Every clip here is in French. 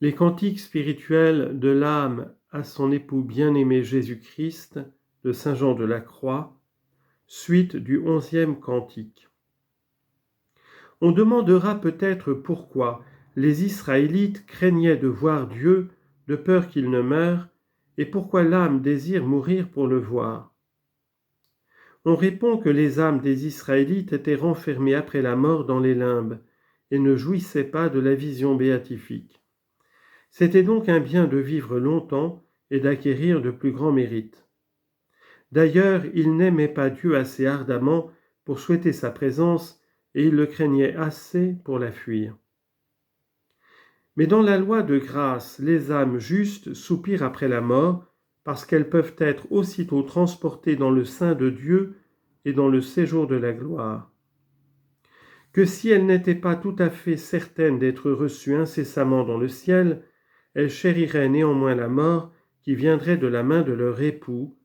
Les cantiques spirituels de l'âme à son époux bien-aimé Jésus-Christ de Saint Jean de la Croix, suite du 11e cantique. On demandera peut-être pourquoi les Israélites craignaient de voir Dieu de peur qu'il ne meure, et pourquoi l'âme désire mourir pour le voir. On répond que les âmes des Israélites étaient renfermées après la mort dans les limbes et ne jouissaient pas de la vision béatifique. C'était donc un bien de vivre longtemps et d'acquérir de plus grands mérites. D'ailleurs, ils n'aimaient pas Dieu assez ardemment pour souhaiter sa présence et ils le craignaient assez pour la fuir. Mais dans la loi de grâce, les âmes justes soupirent après la mort parce qu'elles peuvent être aussitôt transportées dans le sein de Dieu et dans le séjour de la gloire. Que si elles n'étaient pas tout à fait certaines d'être reçues incessamment dans le ciel, elles chériraient néanmoins la mort qui viendrait de la main de leur époux,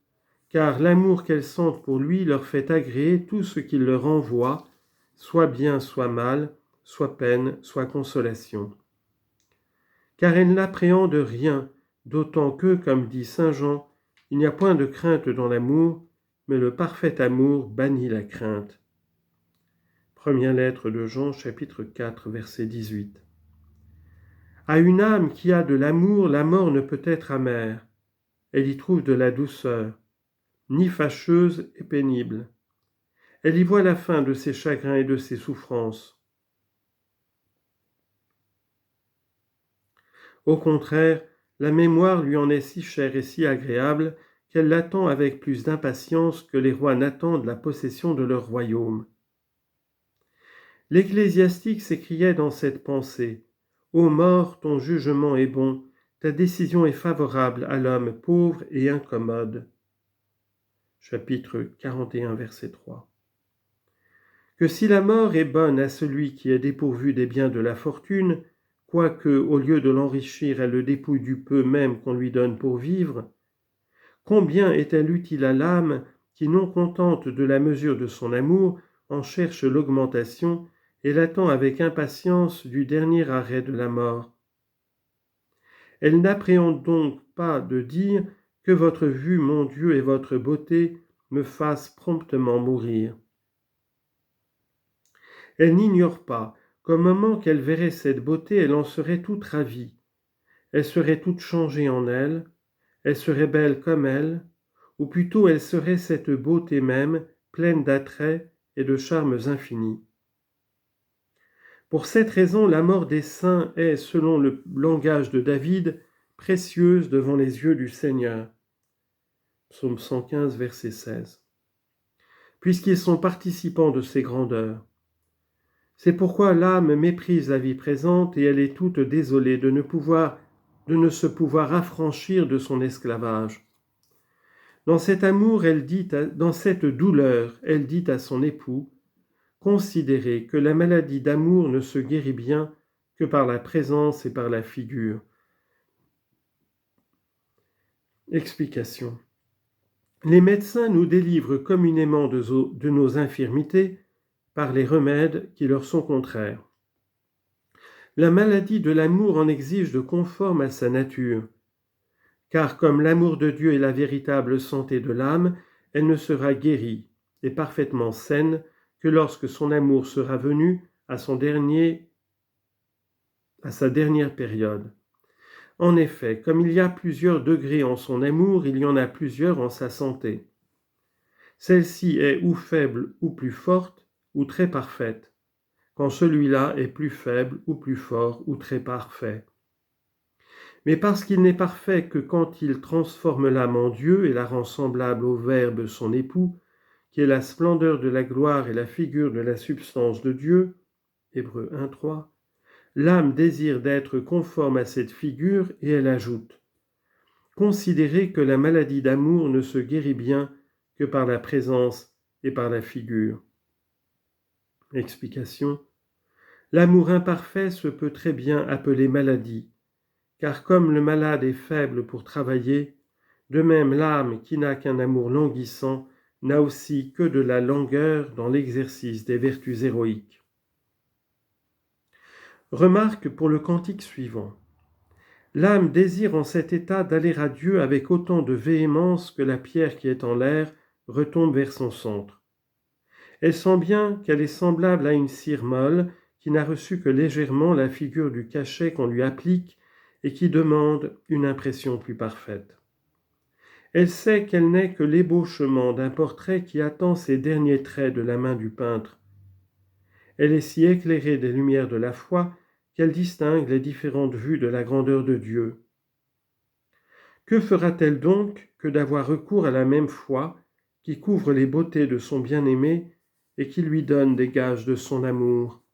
car l'amour qu'elles sentent pour lui leur fait agréer tout ce qu'il leur envoie, soit bien, soit mal, soit peine, soit consolation. Car elles n'appréhendent rien, d'autant que, comme dit saint Jean, il n'y a point de crainte dans l'amour, mais le parfait amour bannit la crainte. Première lettre de Jean, chapitre 4, verset 18. À une âme qui a de l'amour, la mort ne peut être amère. Elle y trouve de la douceur, ni fâcheuse et pénible. Elle y voit la fin de ses chagrins et de ses souffrances. Au contraire, la mémoire lui en est si chère et si agréable qu'elle l'attend avec plus d'impatience que les rois n'attendent la possession de leur royaume. L'ecclésiastique s'écriait dans cette pensée : « Ô mort, ton jugement est bon, ta décision est favorable à l'homme pauvre et incommode. » Chapitre 41, verset 3. Que si la mort est bonne à celui qui est dépourvu des biens de la fortune, quoique, au lieu de l'enrichir, elle le dépouille du peu même qu'on lui donne pour vivre, combien est-elle utile à l'âme qui, non contente de la mesure de son amour, en cherche l'augmentation et l'attend avec impatience du dernier arrêt de la mort. Elle n'appréhende donc pas de dire que votre vue, mon Dieu, et votre beauté me fassent promptement mourir. Elle n'ignore pas qu'au moment qu'elle verrait cette beauté, elle en serait toute ravie. Elle serait toute changée en elle, elle serait belle comme elle, ou plutôt elle serait cette beauté même, pleine d'attraits et de charmes infinis. Pour cette raison, la mort des saints est, selon le langage de David, précieuse devant les yeux du Seigneur. Psaume 115, verset 16. Puisqu'ils sont participants de ces grandeurs. C'est pourquoi l'âme méprise la vie présente et elle est toute désolée de ne se pouvoir affranchir de son esclavage. Dans cet amour, dans cette douleur, elle dit à son époux : considérez que la maladie d'amour ne se guérit bien que par la présence et par la figure. Explication. Les médecins nous délivrent communément de nos infirmités par les remèdes qui leur sont contraires. La maladie de l'amour en exige de conforme à sa nature, car comme l'amour de Dieu est la véritable santé de l'âme, elle ne sera guérie et parfaitement saine que lorsque son amour sera venu à sa dernière période. En effet, comme il y a plusieurs degrés en son amour, il y en a plusieurs en sa santé. Celle-ci est ou faible ou plus forte, ou très parfaite, quand celui-là est plus faible ou plus fort ou très parfait. Mais parce qu'il n'est parfait que quand il transforme l'âme en Dieu et la rend semblable au Verbe son époux, qui est la splendeur de la gloire et la figure de la substance de Dieu, Hébreux 1:3, l'âme désire d'être conforme à cette figure et elle ajoute : considérez que la maladie d'amour ne se guérit bien que par la présence et par la figure. Explication. L'amour imparfait se peut très bien appeler maladie, car comme le malade est faible pour travailler, de même l'âme qui n'a qu'un amour languissant n'a aussi que de la langueur dans l'exercice des vertus héroïques. Remarque pour le cantique suivant. L'âme désire en cet état d'aller à Dieu avec autant de véhémence que la pierre qui est en l'air retombe vers son centre. Elle sent bien qu'elle est semblable à une cire molle qui n'a reçu que légèrement la figure du cachet qu'on lui applique et qui demande une impression plus parfaite. Elle sait qu'elle n'est que l'ébauchement d'un portrait qui attend ses derniers traits de la main du peintre. Elle est si éclairée des lumières de la foi qu'elle distingue les différentes vues de la grandeur de Dieu. Que fera-t-elle donc que d'avoir recours à la même foi qui couvre les beautés de son bien-aimé et qui lui donne des gages de son amour ?